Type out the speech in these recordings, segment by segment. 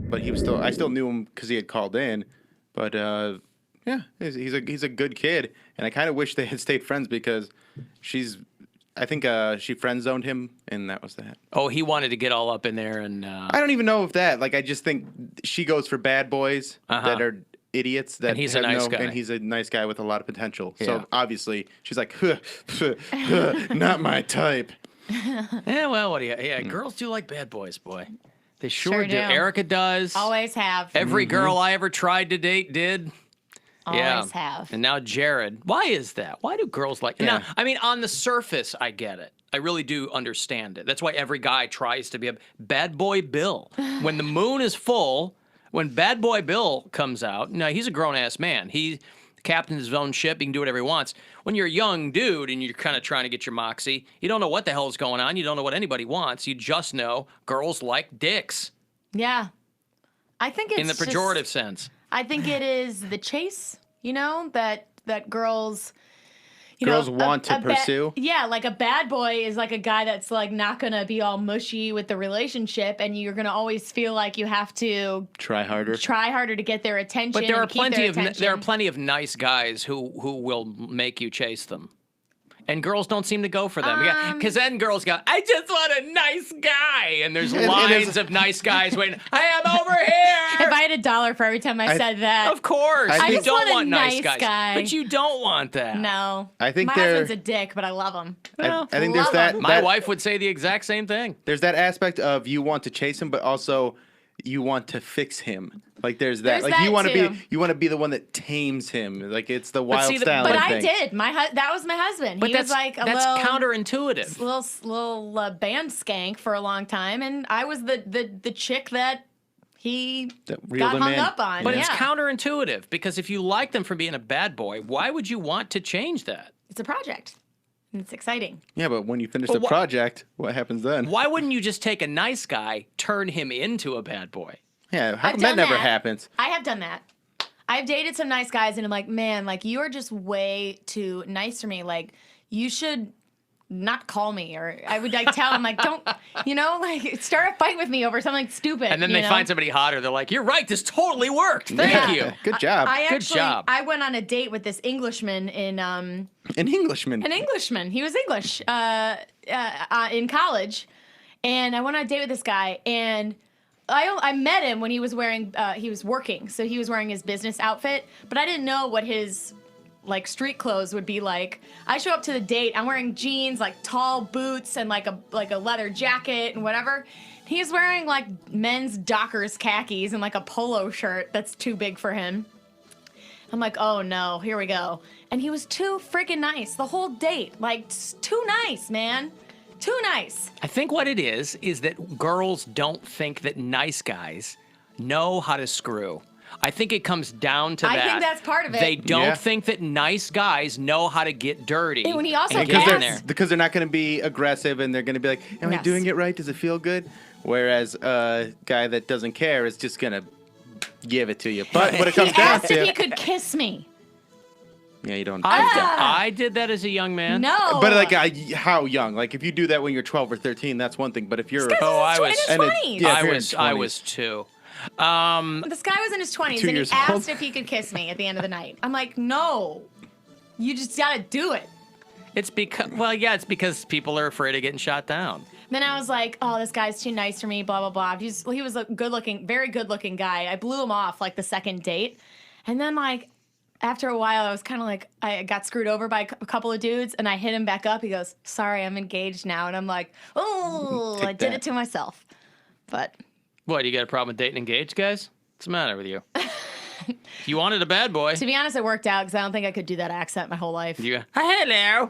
but he was still. I still knew him because he had called in. But yeah, he's a good kid, and I kind of wish they had stayed friends because I think she friend zoned him, and that was that. Oh, he wanted to get all up in there, and I don't even know if that. Like, I just think she goes for bad boys that are idiots. That and he's a nice guy. And he's a nice guy with a lot of potential. Yeah. So obviously, she's like, not my type. Yeah, well, what do you? Yeah, girls do like bad boys, boy. They sure do. do. Erica does. Always have. Every girl I ever tried to date did. Always have. And now Jared. Why is that? Why do girls like? Yeah. Now, I mean, on the surface, I get it. I really do understand it. That's why every guy tries to be a bad boy Bill. When the moon is full, when Bad Boy Bill comes out, now he's a grown ass man. He captains his own ship. He can do whatever he wants. When you're a young dude and you're kind of trying to get your moxie, you don't know what the hell is going on. You don't know what anybody wants. You just know girls like dicks. Yeah. I think it's In the pejorative sense. I think it is the chase, that girls... Girls want to pursue? Yeah, like a bad boy is like a guy that's like not going to be all mushy with the relationship, and you're going to always feel like you have to try harder to get their attention. But there are there are plenty of nice guys who will make you chase them. And girls don't seem to go for them. Because then girls go, I just want a nice guy. And there's lines of nice guys waiting, I am over here. If I had $1 for every time I said that. Of course. I You just don't want a nice nice guys. guy. But you don't want that. No. I think my husband's a dick, but I love him. I think love there's that. him. My wife would say the exact same thing. There's that aspect of you want to chase him, but also you want to fix him. Like there's that. There's Like that you want to be the one that tames him. Like it's the wild see, style But thing. I did. That was my husband. But He was like a that's little counterintuitive. little band skank for a long time, and I was the chick that he That reeled got him hung in. up on. But yeah. it's counterintuitive because if you like them for being a bad boy, why would you want to change that? It's a project. And it's exciting. Yeah, but when you finish Well, the project, what happens then? Why wouldn't you just take a nice guy, turn him into a bad boy? Yeah, how I've come that done never that. happens? I have done that. I've dated some nice guys, and I'm like, man, like you are just way too nice for me. Like you should not call me, or I would like tell him like, don't, like start a fight with me over something stupid. And then they find somebody hotter. They're like, you're right. This totally worked. Thank Yeah. you. Good job. Good job. I went on a date with this Englishman in An Englishman. An Englishman. He was English in college, and I went on a date with this guy, and I met him when he was working, so he was wearing his business outfit, but I didn't know what his like street clothes would be like. I show up to the date, I'm wearing jeans, like tall boots, and like a leather jacket and whatever. He's wearing like men's Dockers khakis and like a polo shirt that's too big for him. I'm like, oh no, here we go. And he was too freaking nice the whole date. Like, too nice, man. Too nice. I think what it is that girls don't think that nice guys know how to screw. I think it comes down to that. I think that's part of it. They don't Yeah. think that nice guys know how to get dirty. And when he also and Because get in they're- there. Because they're not going to be aggressive and they're going to be like, am I Yes. doing it right? Does it feel good? Whereas a guy that doesn't care is just going to give it to you. But what it comes down Asked if he to... could kiss me. Yeah, you don't... I did that as a young man. No. But like, how young? Like, if you do that when you're 12 or 13, that's one thing. But if you're... This guy's I in was- his and it- 20s. yeah. I if you're in was I 20s. was 2. This guy was in his 20s, 2 and he years asked old. if he could kiss me at the end of the night. I'm like, no. You just gotta do it. It's because people are afraid of getting shot down. Then I was like, oh, this guy's too nice for me, blah, blah, blah. He was a very good looking guy. I blew him off like the second date. And then like, after a while, I was kind of like, I got screwed over by a couple of dudes, and I hit him back up. He goes, sorry, I'm engaged now. And I'm like, oh, I did that. it to myself. But What, you got a problem with dating engaged guys? What's the matter with you? If you wanted a bad boy. to be honest, it worked out because I don't think I could do that accent my whole life. You go, hello.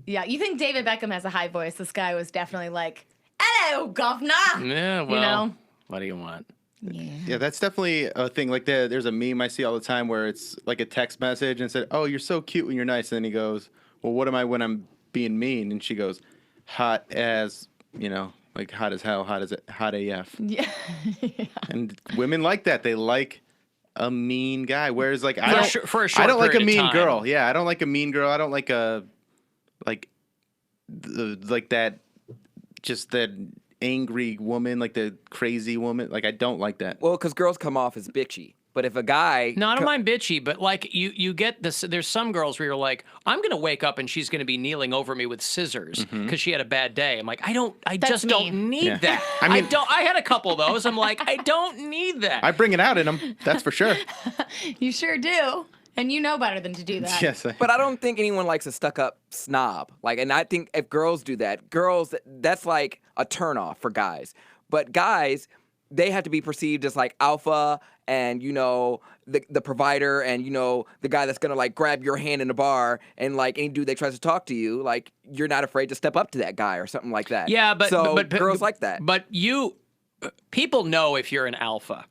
Yeah, you think David Beckham has a high voice. This guy was definitely like, hello, governor. Yeah, well, You know? what do you want? Yeah, that's definitely a thing. Like, there's a meme I see all the time where it's like a text message and said, oh, you're so cute when you're nice. And then he goes, well, what am I when I'm being mean? And she goes, hot as, like hot as hell, hot AF. Yeah. And women like that. They like a mean guy. Whereas, like, For a short I don't like a period of mean time. girl. Yeah, I don't like a mean girl. I don't like a, like that, just that angry woman, like the crazy woman. Like I don't like that. Well, because girls come off as bitchy. But if a guy... No, I don't mind bitchy, but like you get this. There's some girls where you're like, I'm gonna wake up and she's gonna be kneeling over me with scissors because she had a bad day. I'm like, I just don't need that. I mean, I had a couple of those. I'm like, I don't need that. I bring it out in them. That's for sure. You sure do. And you know better than to do that. Yes. But I don't think anyone likes a stuck-up snob. Like, and I think if girls do that, that's like a turnoff for guys. But guys, they have to be perceived as like alpha and, you know, the provider and, you know, the guy that's going to like grab your hand in a bar and like any dude that tries to talk to you, like you're not afraid to step up to that guy or something like that. Yeah, but girls like that. But people know if you're an alpha.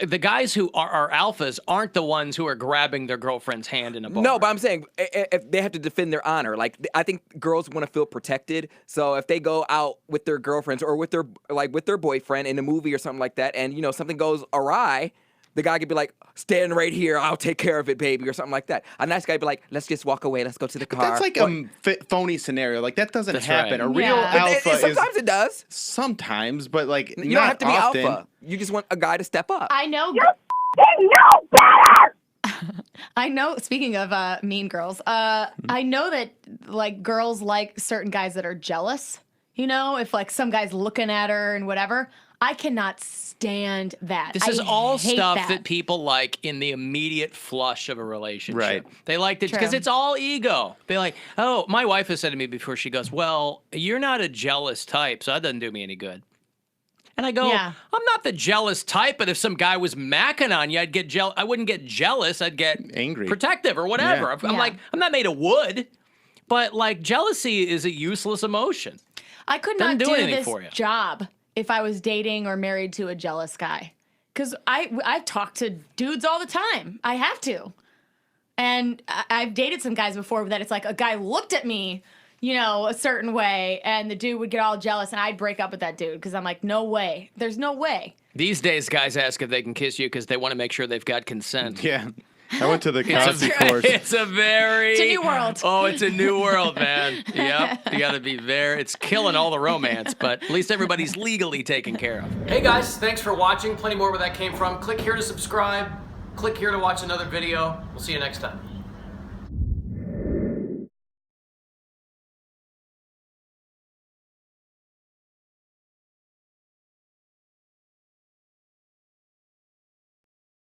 The guys who are alphas aren't the ones who are grabbing their girlfriend's hand in a bar. No, but I'm saying if they have to defend their honor. Like I think girls want to feel protected. So if they go out with their girlfriends or with their boyfriend in a movie or something like that, and you know something goes awry, the guy could be like, "Stand right here, I'll take care of it, baby," or something like that. A nice guy would be like, "Let's just walk away, let's go to the car." That's like a phony scenario. Like that doesn't happen. right. A real Yeah. alpha sometimes it does. Sometimes, but like You not don't have to be often. alpha. You just want a guy to step up. I know. I know. Speaking of mean girls, I know that like girls like certain guys that are jealous. You know, if like some guy's looking at her and whatever. I cannot stand that. This is all hate stuff that people like in the immediate flush of a relationship. Right. They like it because True. it's all ego. They like, oh, my wife has said to me before, she goes, well, you're not a jealous type, so that doesn't do me any good. And I go, Yeah. I'm not the jealous type, but if some guy was macking on you, I'd get jealous. I wouldn't get jealous. I'd get Angry. protective or whatever. Yeah. I'm Yeah. like, I'm not made of wood, but like jealousy is a useless emotion. I could Doesn't not do do anything this for you. job if I was dating or married to a jealous guy. Because I talk to dudes all the time. I have to. And I've dated some guys before that it's like a guy looked at me, you know, a certain way, and the dude would get all jealous, and I'd break up with that dude because I'm like, no way. There's no way. These days, guys ask if they can kiss you because they want to make sure they've got consent. Yeah. I went to the It's Cosby course. it's a very... It's a new world. Oh, it's a new world, man. Yep. You got to be very... It's killing all the romance, but at least everybody's legally taken care of. Hey, guys. Thanks for watching. Plenty more where that came from. Click here to subscribe. Click here to watch another video. We'll see you next time.